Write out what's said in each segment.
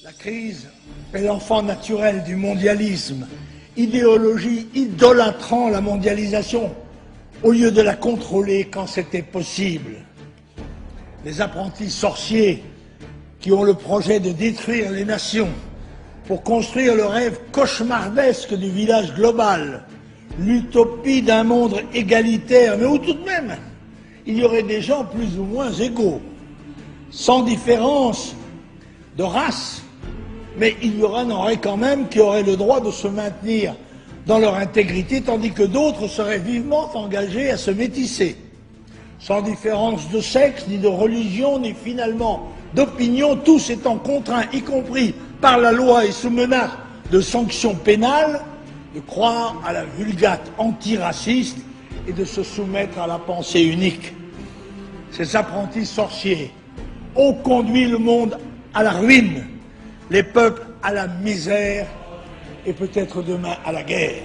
La crise est l'enfant naturel du mondialisme, idéologie idolâtrant la mondialisation au lieu de la contrôler quand c'était possible. Les apprentis sorciers qui ont le projet de détruire les nations pour construire le rêve cauchemardesque du village global, l'utopie d'un monde égalitaire, mais où tout de même il y aurait des gens plus ou moins égaux, sans différence de race, mais il y en aurait quand même qui auraient le droit de se maintenir dans leur intégrité, tandis que d'autres seraient vivement engagés à se métisser, sans différence de sexe, ni de religion, ni finalement d'opinion, tous étant contraints, y compris par la loi et sous menace de sanctions pénales, de croire à la vulgate antiraciste et de se soumettre à la pensée unique. Ces apprentis sorciers ont conduit le monde à la ruine, les peuples à la misère et peut-être demain à la guerre.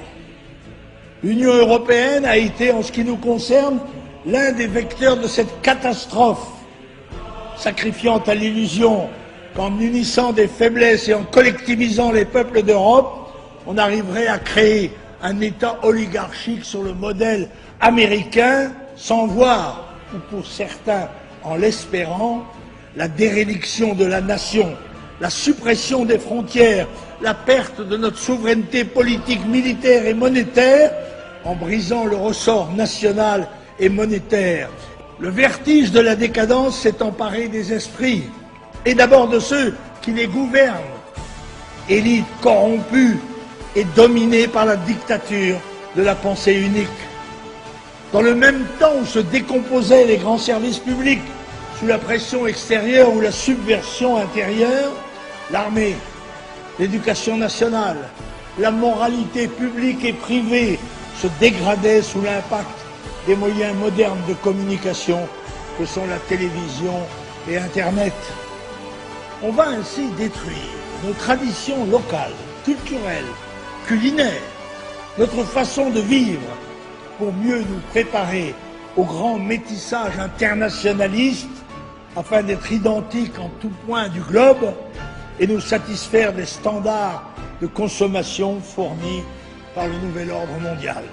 L'Union européenne a été, en ce qui nous concerne, l'un des vecteurs de cette catastrophe, sacrifiant à l'illusion qu'en unissant des faiblesses et en collectivisant les peuples d'Europe, on arriverait à créer un État oligarchique sur le modèle américain, sans voir, ou pour certains en l'espérant, la déréliction de la nation, la suppression des frontières, la perte de notre souveraineté politique, militaire et monétaire, en brisant le ressort national et monétaire. Le vertige de la décadence s'est emparé des esprits, et d'abord de ceux qui les gouvernent, élite corrompue et dominée par la dictature de la pensée unique. Dans le même temps où se décomposaient les grands services publics sous la pression extérieure ou la subversion intérieure, l'armée, l'éducation nationale, la moralité publique et privée se dégradaient sous l'impact des moyens modernes de communication que sont la télévision et Internet. On va ainsi détruire nos traditions locales, culturelles, culinaires, notre façon de vivre pour mieux nous préparer au grand métissage internationaliste afin d'être identiques en tout point du globe et nous satisfaire des standards de consommation fournis par le nouvel ordre mondial.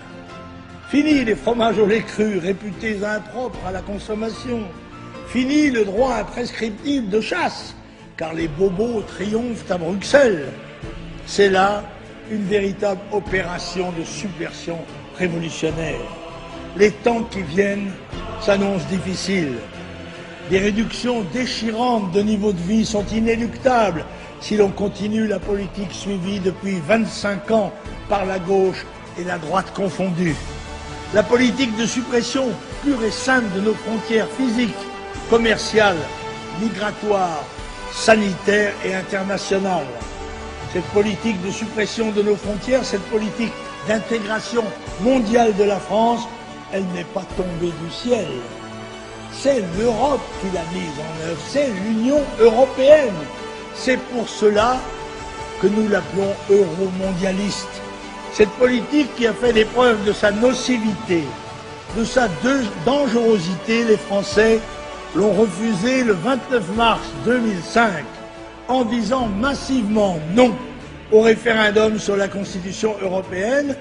Fini les fromages au lait cru réputés impropres à la consommation. Fini le droit imprescriptible de chasse, car les bobos triomphent à Bruxelles. C'est là une véritable opération de subversion révolutionnaire. Les temps qui viennent s'annoncent difficiles. Des réductions déchirantes de niveau de vie sont inéluctables si l'on continue la politique suivie depuis 25 ans par la gauche et la droite confondues. La politique de suppression pure et simple de nos frontières physiques, commerciales, migratoires, sanitaires et internationales. Cette politique de suppression de nos frontières, cette politique d'intégration mondiale de la France, elle n'est pas tombée du ciel. C'est l'Europe qui l'a mise en œuvre, c'est l'Union européenne. C'est pour cela que nous l'appelons euromondialiste. Cette politique qui a fait l'épreuve de sa nocivité, de sa dangerosité, les Français l'ont refusée le 29 mars 2005 en disant massivement non au référendum sur la Constitution européenne,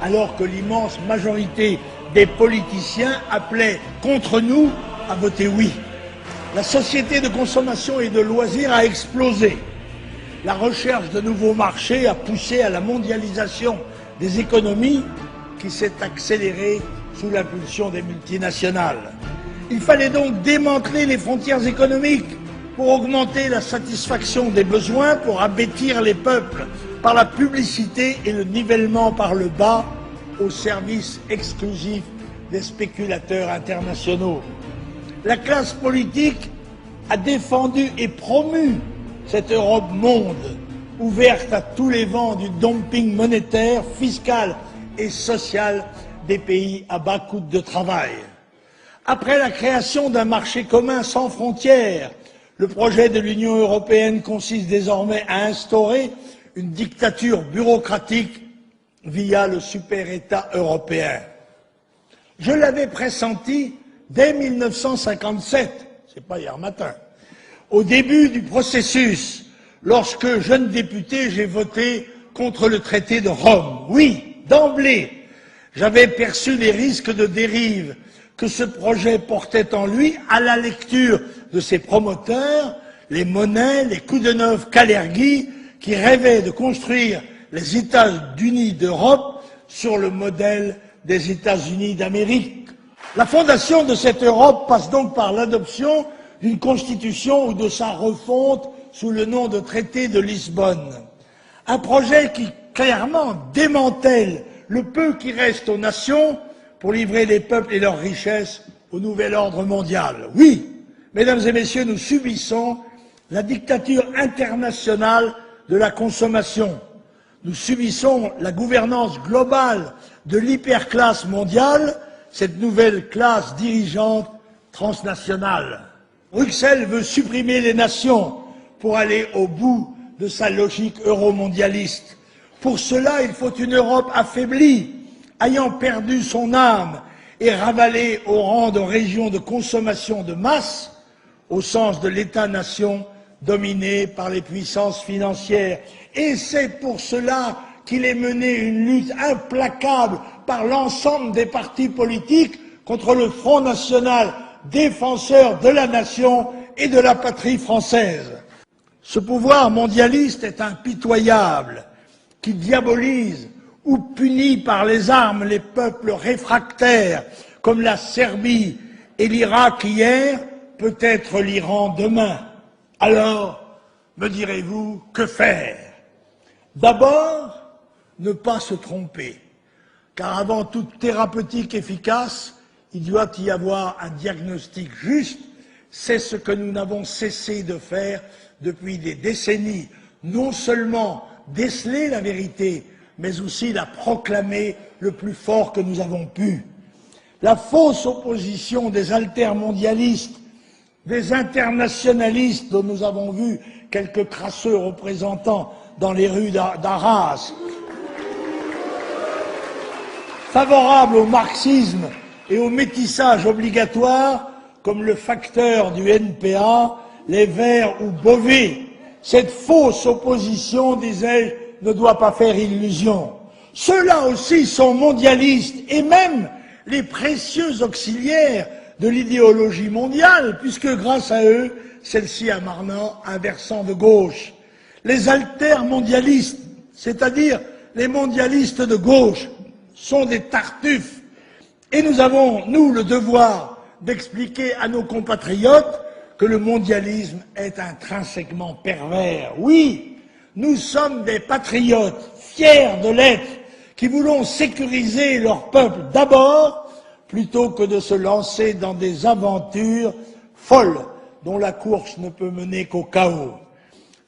alors que l'immense majorité des politiciens appelaient contre nous à voter oui. La société de consommation et de loisirs a explosé. La recherche de nouveaux marchés a poussé à la mondialisation des économies qui s'est accélérée sous l'impulsion des multinationales. Il fallait donc démanteler les frontières économiques pour augmenter la satisfaction des besoins, pour abêtir les peuples par la publicité et le nivellement par le bas au service exclusif des spéculateurs internationaux. La classe politique a défendu et promu cette Europe monde, ouverte à tous les vents du dumping monétaire, fiscal et social des pays à bas coût de travail. Après la création d'un marché commun sans frontières, le projet de l'Union européenne consiste désormais à instaurer une dictature bureaucratique via le super-État européen. Je l'avais pressenti dès 1957, c'est pas hier matin, au début du processus, lorsque, jeune député, j'ai voté contre le traité de Rome. Oui, d'emblée, j'avais perçu les risques de dérive que ce projet portait en lui à la lecture de ses promoteurs, les Monnet, les Koudenov, Kalergi, qui rêvaient de construire les États-Unis d'Europe sur le modèle des États-Unis d'Amérique. La fondation de cette Europe passe donc par l'adoption d'une constitution ou de sa refonte sous le nom de traité de Lisbonne. Un projet qui clairement démantèle le peu qui reste aux nations pour livrer les peuples et leurs richesses au nouvel ordre mondial. Oui, mesdames et messieurs, nous subissons la dictature internationale de la consommation. Nous subissons la gouvernance globale de l'hyperclasse mondiale, cette nouvelle classe dirigeante transnationale. Bruxelles veut supprimer les nations pour aller au bout de sa logique euromondialiste. Pour cela, il faut une Europe affaiblie, ayant perdu son âme et ravalée au rang de région de consommation de masse, au sens de l'État-nation dominé par les puissances financières. Et c'est pour cela qu'il est mené une lutte implacable par l'ensemble des partis politiques contre le Front national défenseur de la nation et de la patrie française. Ce pouvoir mondialiste est impitoyable, qui diabolise ou punit par les armes les peuples réfractaires, comme la Serbie et l'Irak hier, peut-être l'Iran demain. Alors, me direz-vous, que faire? D'abord, ne pas se tromper, car avant toute thérapeutique efficace, il doit y avoir un diagnostic juste. C'est ce que nous n'avons cessé de faire depuis des décennies, non seulement déceler la vérité, mais aussi la proclamer le plus fort que nous avons pu. La fausse opposition des altermondialistes, des internationalistes dont nous avons vu quelques crasseux représentants dans les rues d'Arras, favorables au marxisme et au métissage obligatoire, comme le facteur du NPA, les Verts ou Beauvais. Cette fausse opposition, disais-je, ne doit pas faire illusion. Ceux-là aussi sont mondialistes, et même les précieux auxiliaires de l'idéologie mondiale, puisque grâce à eux, celle-ci a maintenant un versant de gauche. Les altermondialistes, c'est-à-dire les mondialistes de gauche, sont des tartuffes, et nous avons, nous, le devoir d'expliquer à nos compatriotes que le mondialisme est intrinsèquement pervers. Oui, nous sommes des patriotes, fiers de l'être, qui voulons sécuriser leur peuple d'abord, plutôt que de se lancer dans des aventures folles dont la course ne peut mener qu'au chaos.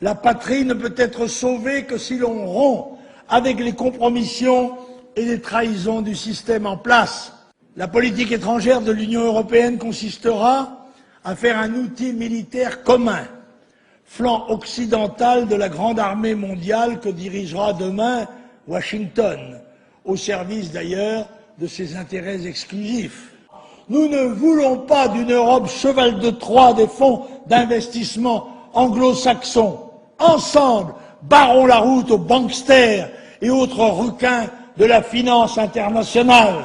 La patrie ne peut être sauvée que si l'on rompt avec les compromissions et les trahisons du système en place. La politique étrangère de l'Union européenne consistera à faire un outil militaire commun, flanc occidental de la grande armée mondiale que dirigera demain Washington, au service d'ailleurs de ses intérêts exclusifs. Nous ne voulons pas d'une Europe cheval de Troie des fonds d'investissement anglo-saxons. Ensemble, barrons la route aux banksters et autres requins de la finance internationale.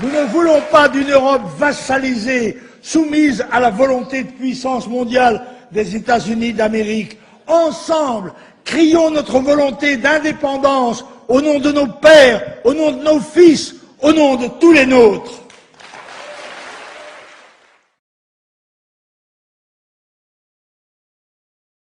Nous ne voulons pas d'une Europe vassalisée, soumise à la volonté de puissance mondiale des États-Unis d'Amérique. Ensemble, crions notre volonté d'indépendance au nom de nos pères, au nom de nos fils, au nom de tous les nôtres.